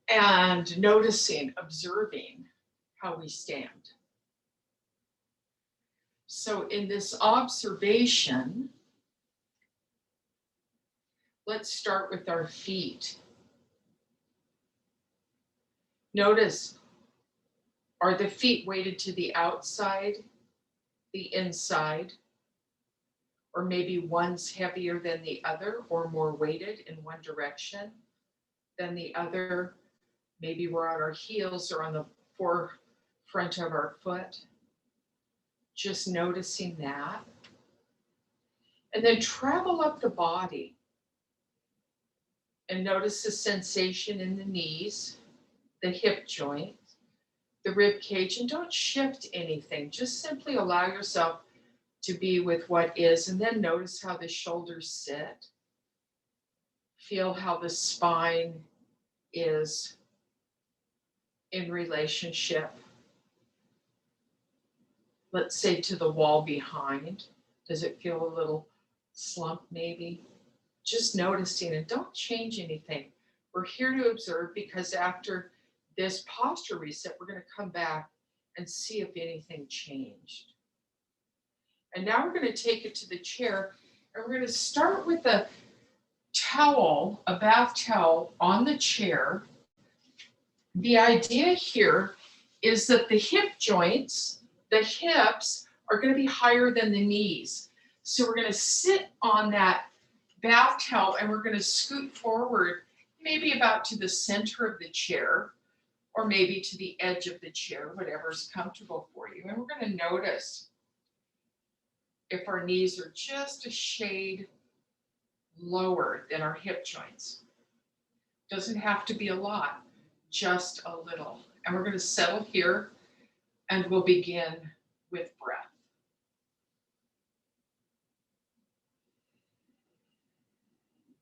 and noticing, observing how we stand. So in this observation, let's start with our feet. Notice, are the feet weighted to the outside, the inside, or maybe one's heavier than the other or more weighted in one direction than the other? Maybe we're on our heels or on the forefront of our foot. Just noticing that. And then travel up the body and notice the sensation in the knees, the hip joints, the rib cage, and don't shift anything. Just simply allow yourself to be with what is, and then notice how the shoulders sit. Feel how the spine is in relationship, let's say, to the wall behind. Does it feel a little slump maybe? Just noticing, and don't change anything. We're here to observe, because after this posture reset, we're going to come back and see if anything changed. And now we're going to take it to the chair, and we're going to start with a towel, a bath towel on the chair. The idea here is that the hip joints, the hips, are going to be higher than the knees. So we're going to sit on that bath towel, and we're going to scoot forward, maybe about to the center of the chair, or maybe to the edge of the chair, whatever's comfortable for you. And we're going to notice if our knees are just a shade lower than our hip joints. Doesn't have to be a lot, just a little. And we're going to settle here, and we'll begin with breath.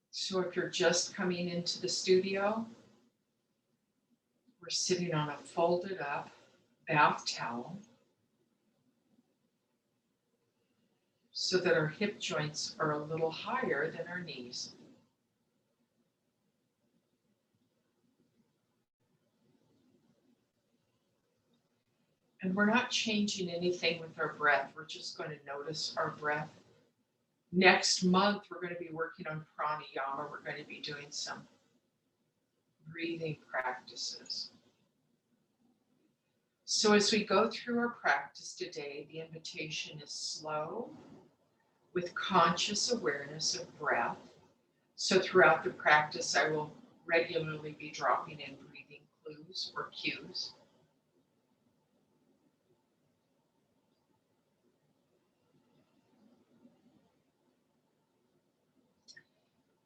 So if you're just coming into the studio, we're sitting on a folded up bath towel so that our hip joints are a little higher than our knees. And we're not changing anything with our breath. We're just going to notice our breath. Next month, we're going to be working on pranayama. We're going to be doing some breathing practices. So as we go through our practice today, the invitation is slow, with conscious awareness of breath. So throughout the practice, I will regularly be dropping in breathing clues or cues.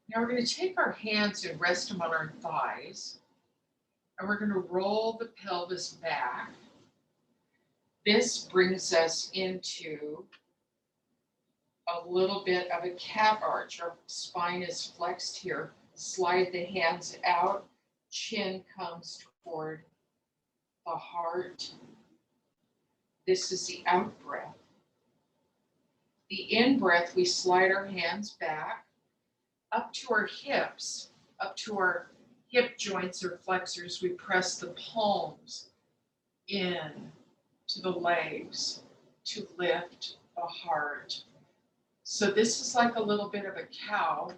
Now we're going to take our hands and rest them on our thighs, and we're going to roll the pelvis back. This brings us into a little bit of a cat arch. Our spine is flexed here. Slide the hands out, chin comes toward the heart. This is the out breath. The in breath, we slide our hands back up to our hips, up to our hip joints or flexors. We press the palms in to the legs to lift the heart. So this is like a little bit of a cow,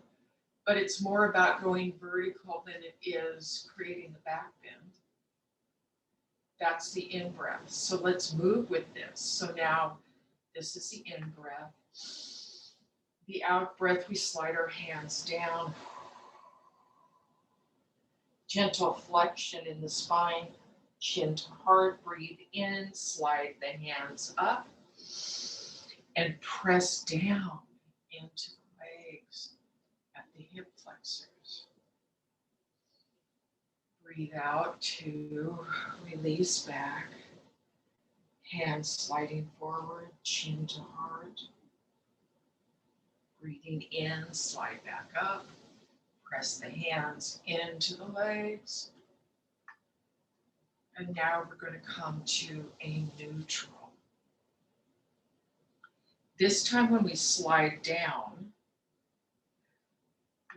but it's more about going vertical than it is creating the back bend. That's the in breath. So let's move with this. So now this is the in breath. The out breath, we slide our hands down. Gentle flexion in the spine, chin to heart. Breathe in, slide the hands up, and press down into the legs at the hip flexors. Breathe out to release back. Hands sliding forward, chin to heart. Breathing in, slide back up. Press the hands into the legs. And now we're going to come to a neutral. This time when we slide down,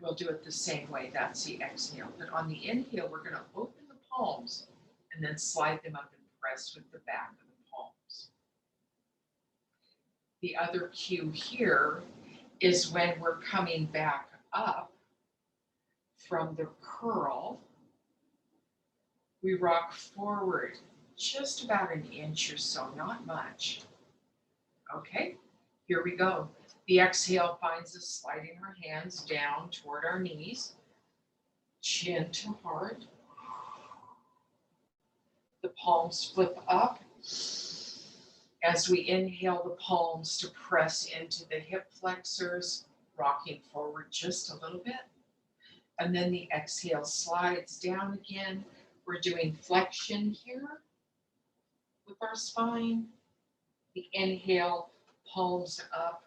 we'll do it the same way. That's the exhale. But on the inhale, we're going to open the palms, and then slide them up and press with the back of the palms. The other cue here is when we're coming back up from the curl, we rock forward just about an inch or so, not much. Okay, here we go. The exhale finds us sliding our hands down toward our knees, chin to heart. The palms flip up. As we inhale the palms to press into the hip flexors, rocking forward just a little bit. And then the exhale slides down again. We're doing flexion here with our spine. The inhale, palms up,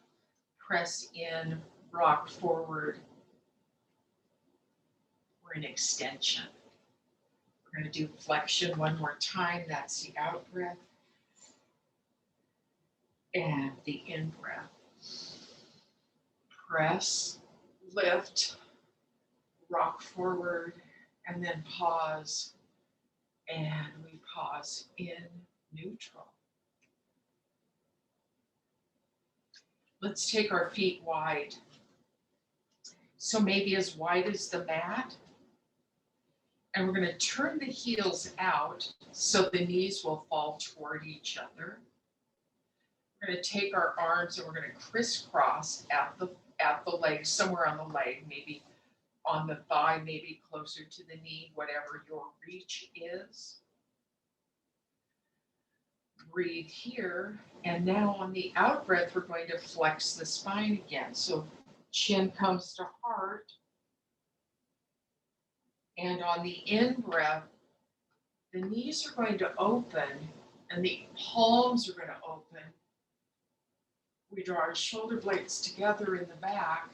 press in, rock forward. We're in extension. We're going to do flexion one more time. That's the out breath. And the in breath. Press, lift, rock forward, and then pause. And we pause in neutral. Let's take our feet wide. So maybe as wide as the mat. And we're going to turn the heels out so the knees will fall toward each other. We're going to take our arms and we're going to crisscross at the leg, somewhere on the leg, maybe on the thigh, maybe closer to the knee, whatever your reach is. Breathe here. And now on the out breath, we're going to flex the spine again. So chin comes to heart. And on the in breath, the knees are going to open and the palms are going to open. We draw our shoulder blades together in the back,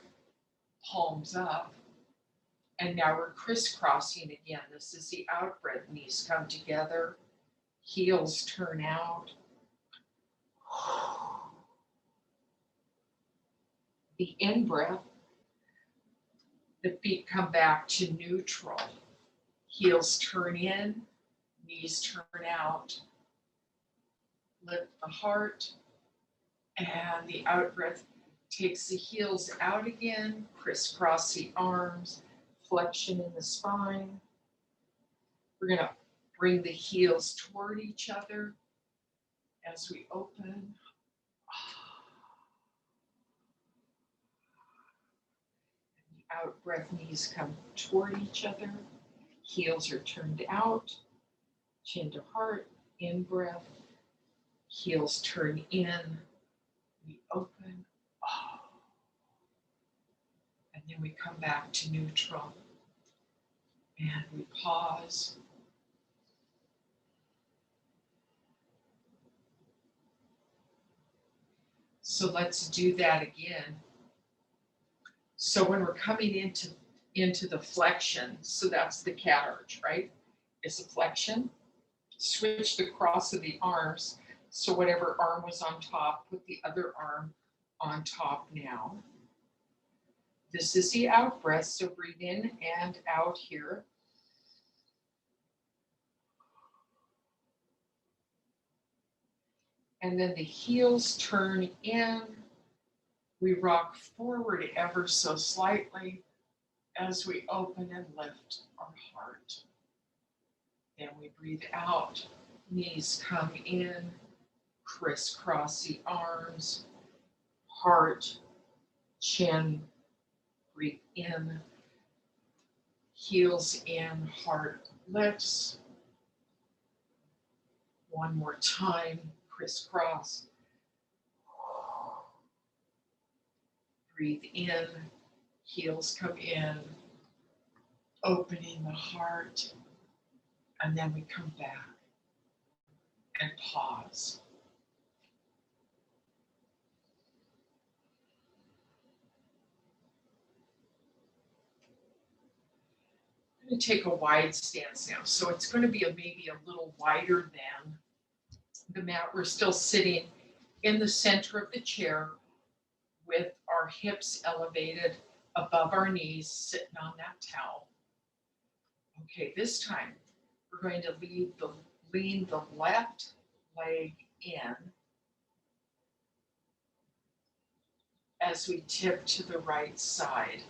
palms up. And now we're crisscrossing again. This is the out breath. Knees come together, heels turn out. The in breath, the feet come back to neutral. Heels turn in, knees turn out. Lift the heart. And the out breath takes the heels out again, crisscross the arms, flexion in the spine. We're going to bring the heels toward each other as we open. The out breath, knees come toward each other, heels are turned out, chin to heart, in breath, heels turn in. We open, and then we come back to neutral, and we pause. So let's do that again. So when we're coming into the flexion, so that's the cat arch, right? It's a flexion. Switch the cross of the arms. So whatever arm was on top, put the other arm on top now. This is the out breath, so breathe in and out here. And then the heels turn in. We rock forward ever so slightly as we open and lift our heart. Then we breathe out, knees come in. Crisscross the arms, heart, chin, breathe in, heels in, heart lifts. One more time, crisscross. Breathe in, heels come in, opening the heart, and then we come back and pause. I'm going to take a wide stance now. So it's going to be maybe a little wider than the mat. We're still sitting in the center of the chair with our hips elevated above our knees, sitting on that towel. Okay, this time We're going to lean the left leg in as we tip to the right side,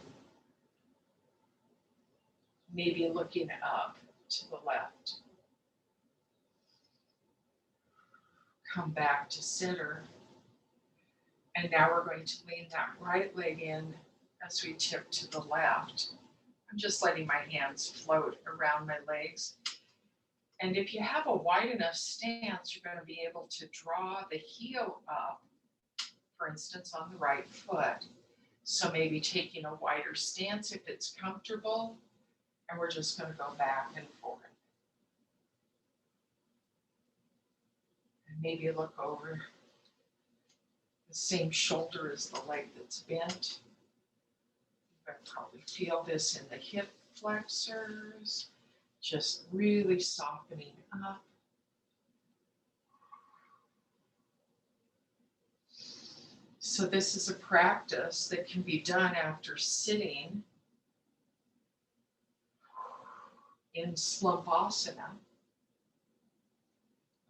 maybe looking up to the left. Come back to center. And now we're going to lean that right leg in as we tip to the left. I'm just letting my hands float around my legs. And if you have a wide enough stance, you're going to be able to draw the heel up, for instance, on the right foot. So maybe taking a wider stance if it's comfortable, and we're just going to go back and forth. And maybe look over the same shoulder as the leg that's bent. You can probably feel this in the hip flexors, just really softening up. So this is a practice that can be done after sitting in slumpasana.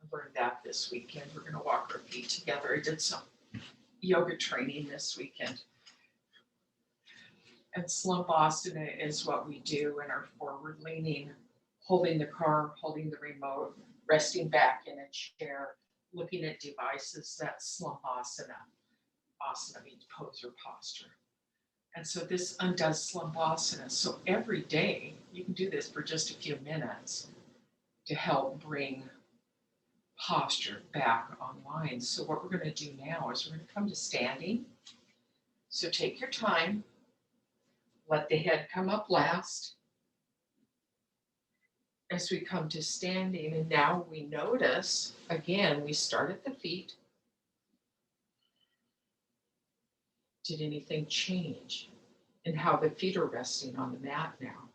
I learned that this weekend. We're going to walk our feet together. I did some yoga training this weekend. And slumpasana is what we do in our forward leaning, holding the car, holding the remote, resting back in a chair, looking at devices. That's slumpasana. Asana means pose or posture. And so this undoes slumpasana. So every day, you can do this for just a few minutes to help bring posture back online. So what we're going to do now is we're going to come to standing. So take your time. Let the head come up last as we come to standing. And now we notice, again, we start at the feet. Did anything change in how the feet are resting on the mat now?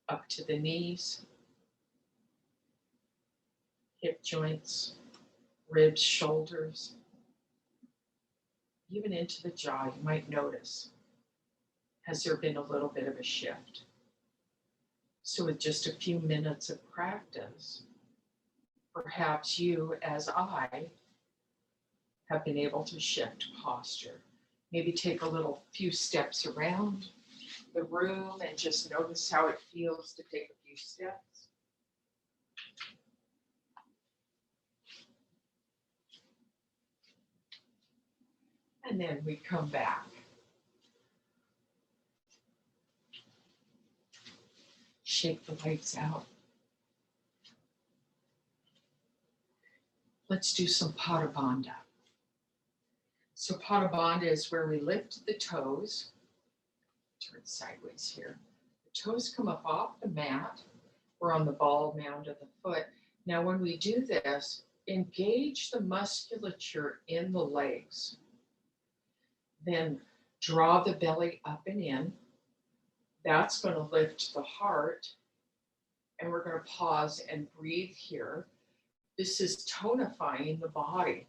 Up to the knees, hip joints, ribs, shoulders, even into the jaw, you might notice. Has there been a little bit of a shift? So with just a few minutes of practice, perhaps you, as I, have been able to shift posture. Maybe take a few steps around the room and just notice how it feels to take a few steps. And then we come back. Shake the legs out. Let's do some Pada Bandha. So Pada Bandha is where we lift the toes. Turn sideways here. The toes come up off the mat. We're on the ball mound of the foot. Now when we do this, engage the musculature in the legs. Then draw the belly up and in. That's going to lift the heart. And we're going to pause and breathe here. This is tonifying the body.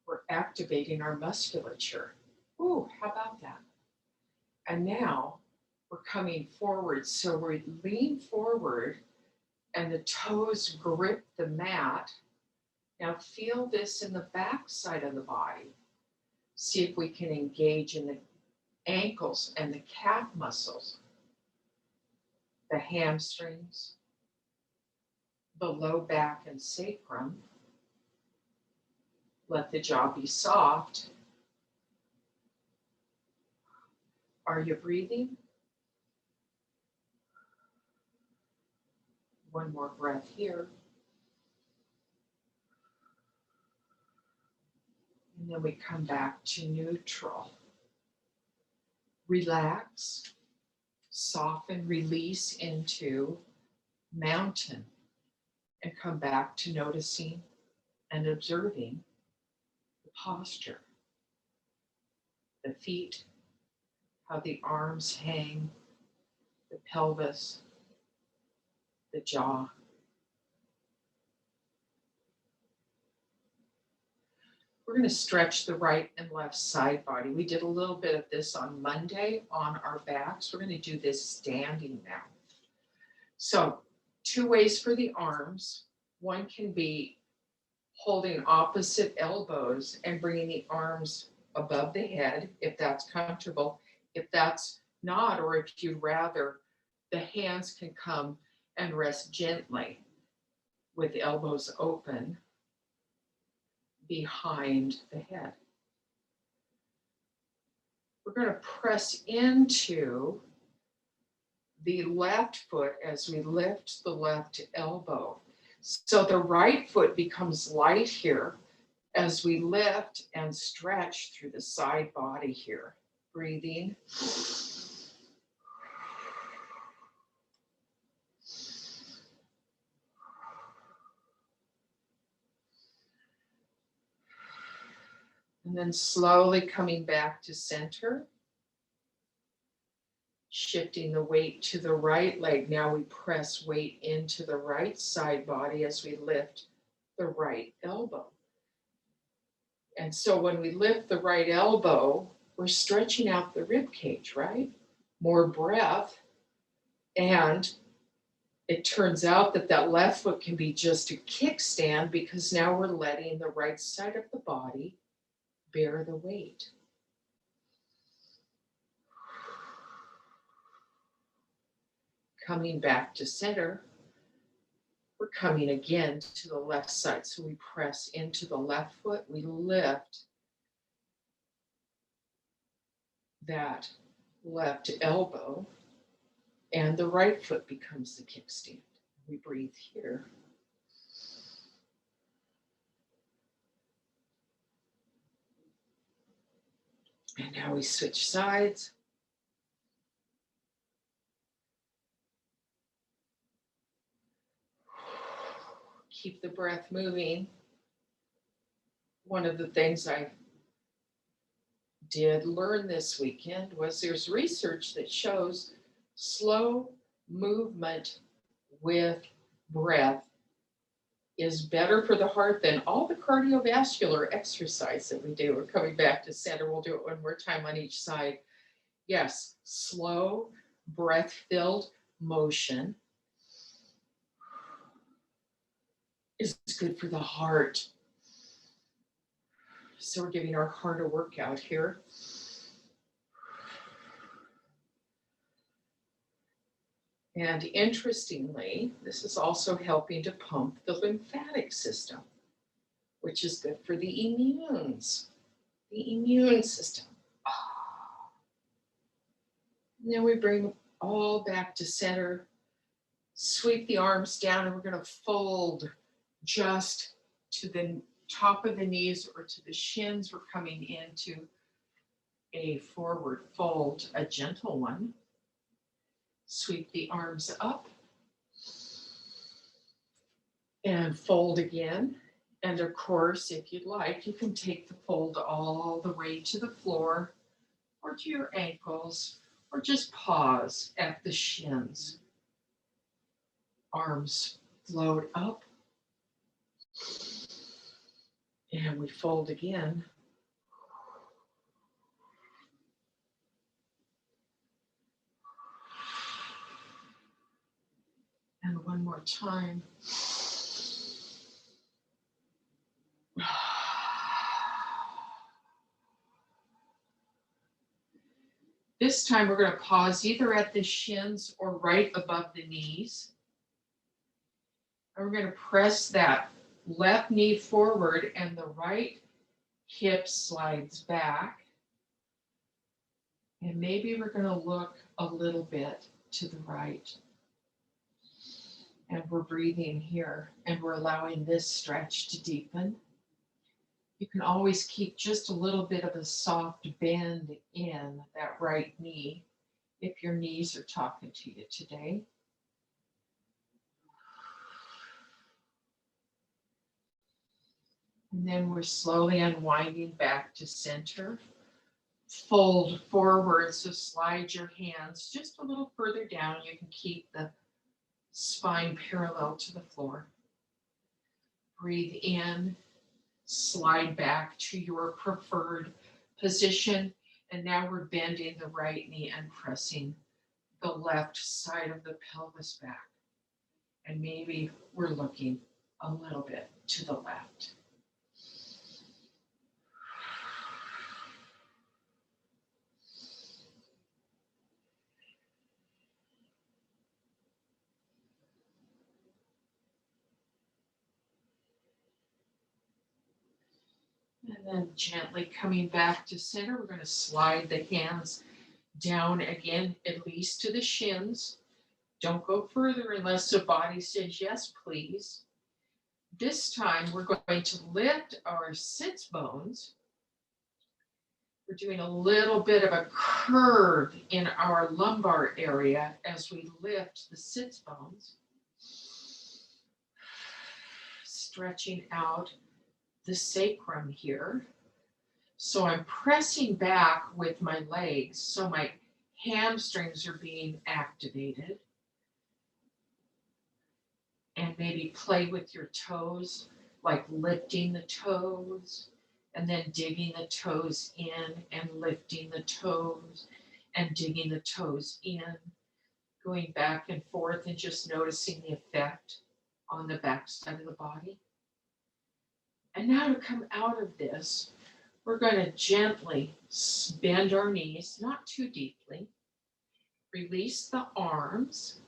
We're activating our musculature. Ooh, how about that? And now we're coming forward. So we lean forward and the toes grip the mat. Now feel this in the back side of the body. See if we can engage in the ankles and the calf muscles, the hamstrings, the low back and sacrum. Let the jaw be soft. Are you breathing? One more breath here. And then we come back to neutral. Relax, soften, release into mountain, and come back to noticing and observing the posture, the feet, how the arms hang, the pelvis, the jaw. We're going to stretch the right and left side body. We did a little bit of this on Monday on our backs. We're going to do this standing now. So 2 ways for the arms. One can be holding opposite elbows and bringing the arms above the head, if that's comfortable. If that's not, or if you'd rather, the hands can come and rest gently with the elbows open behind the head. We're going to press into the left foot as we lift the left elbow. So the right foot becomes light here as we lift and stretch through the side body here. Breathing. And then slowly coming back to center. Shifting the weight to the right leg. Now we press weight into the right side body as we lift the right elbow. And so when we lift the right elbow, we're stretching out the rib cage, right? More breath. And it turns out that that left foot can be just a kickstand because now we're letting the right side of the body bear the weight. Coming back to center, we're coming again to the left side. So we press into the left foot, we lift that left elbow, and the right foot becomes the kickstand. We breathe here. And now we switch sides. Keep the breath moving. One of the things I did learn this weekend was there's research that shows slow movement with breath is better for the heart than all the cardiovascular exercise that we do. We're coming back to center. We'll do it one more time on each side. Yes, slow, breath-filled motion is good for the heart. So we're giving our heart a workout here. And interestingly, this is also helping to pump the lymphatic system, which is good for the immune system. Now we bring all back to center, sweep the arms down, and we're going to fold just to the top of the knees or to the shins. We're coming into a forward fold, a gentle one. Sweep the arms up and fold again. And of course, if you'd like, you can take the fold all the way to the floor or to your ankles, or just pause at the shins. Arms float up. And we fold again. And one more time. This time we're going to pause either at the shins or right above the knees. And we're going to press that left knee forward and the right hip slides back. And maybe we're going to look a little bit to the right. And we're breathing here and we're allowing this stretch to deepen. You can always keep just a little bit of a soft bend in that right knee if your knees are talking to you today. And then we're slowly unwinding back to center. Fold forward, so slide your hands just a little further down. You can keep the spine parallel to the floor. Breathe in, Slide back to your preferred position. And now we're bending the right knee and pressing the left side of the pelvis back. And maybe we're looking a little bit to the left. And then gently coming back to center, we're going to slide the hands down again, at least to the shins. Don't go further unless the body says yes, please. This time we're going to lift our sits bones. We're doing a little bit of a curve in our lumbar area as we lift the sits bones. Stretching out the sacrum here. So I'm pressing back with my legs so my hamstrings are being activated. And maybe play with your toes, like lifting the toes and then digging the toes in and lifting the toes and digging the toes in, going back and forth and just noticing the effect on the back side of the body. And now to come out of this, we're going to gently bend our knees, not too deeply. Release the arms.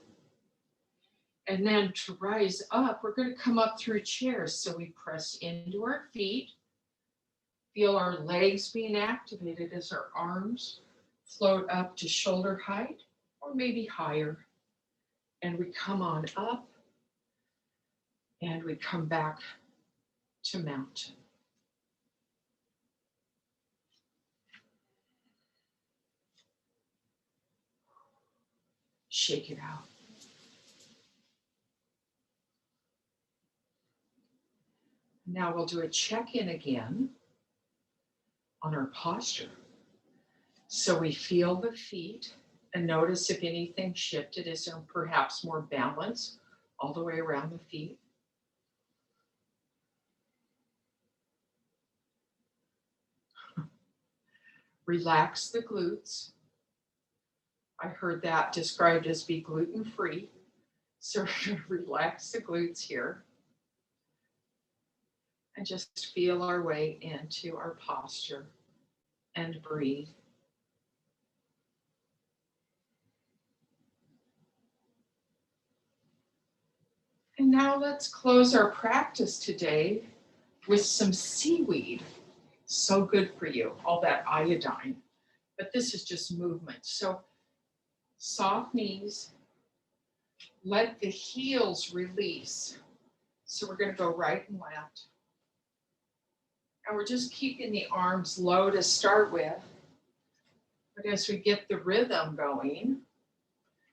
And then to rise up, we're going to come up through chairs. So we press into our feet. Feel our legs being activated as our arms float up to shoulder height or maybe higher. And we come on up and we come back to mountain. Shake it out. Now we'll do a check-in again on our posture. So we feel the feet and notice if anything shifted. Is there perhaps more balance all the way around the feet? Relax the glutes. I heard that described as be gluten-free. So we're going to relax the glutes here. And just feel our way into our posture and breathe. And now let's close our practice today with some seaweed. So good for you, all that iodine. But this is just movement. So soft knees, let the heels release. So we're going to go right and left. And we're just keeping the arms low to start with. But as we get the rhythm going,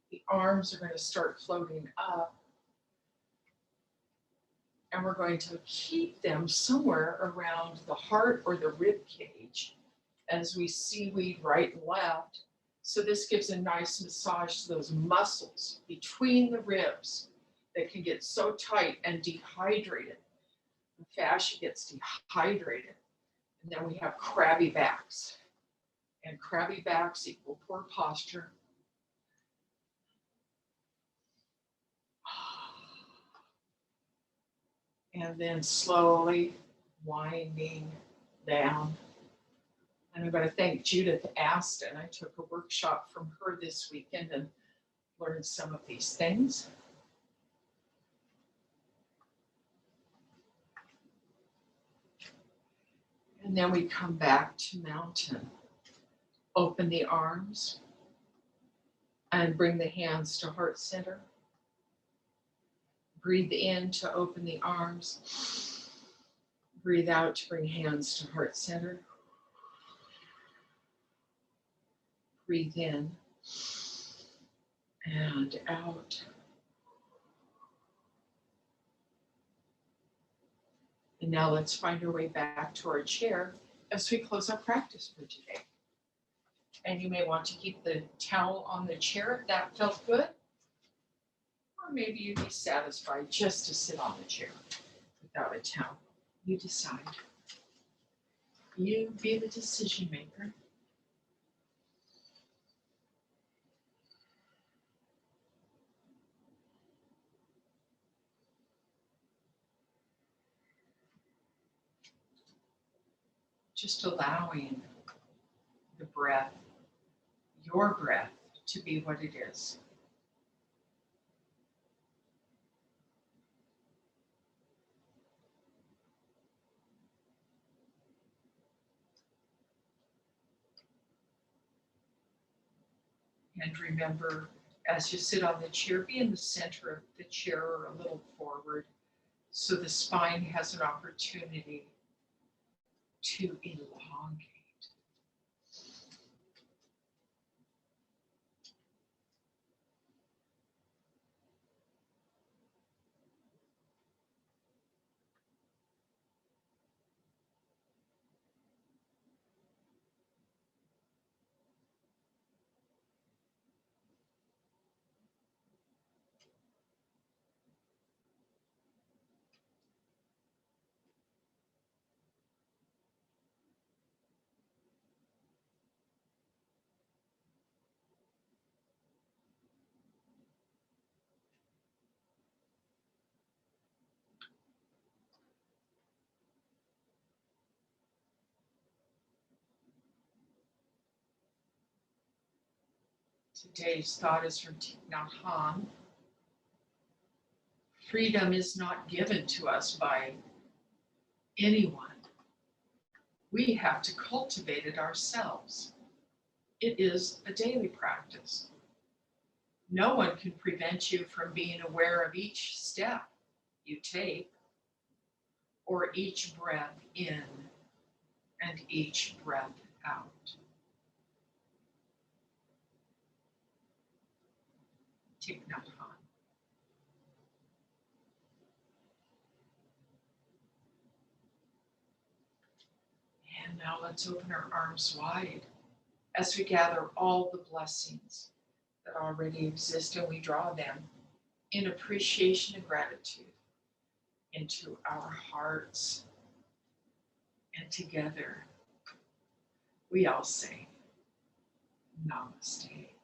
the arms are going to start floating up. And we're going to keep them somewhere around the heart or the rib cage as we seaweed right and left. So this gives a nice massage to those muscles between the ribs that can get so tight and dehydrated. The fascia gets dehydrated. And then we have crabby backs. And crabby backs equal poor posture. And then slowly winding down. And I'm going to thank Judith Aston. I took a workshop from her this weekend and learned some of these things. And then we come back to mountain. Open the arms and bring the hands to heart center. Breathe in to open the arms. Breathe out to bring hands to heart center. Breathe in and out. And now let's find our way back to our chair as we close our practice for today. And you may want to keep the towel on the chair if that felt good. Or maybe you'd be satisfied just to sit on the chair without a towel. You decide. You be the decision maker. Just allowing the breath, your breath, to be what it is. And remember, as you sit on the chair, be in the center of the chair or a little forward so the spine has an opportunity to elongate. Today's thought is from Thich Nhat Hanh. Freedom is not given to us by anyone. We have to cultivate it ourselves. It is a daily practice. No one can prevent you from being aware of each step you take, or each breath in and each breath out. Thich Nhat Hanh. And now let's open our arms wide as we gather all the blessings that already exist, and we draw them in appreciation and gratitude into our hearts. And together we all say, Namaste.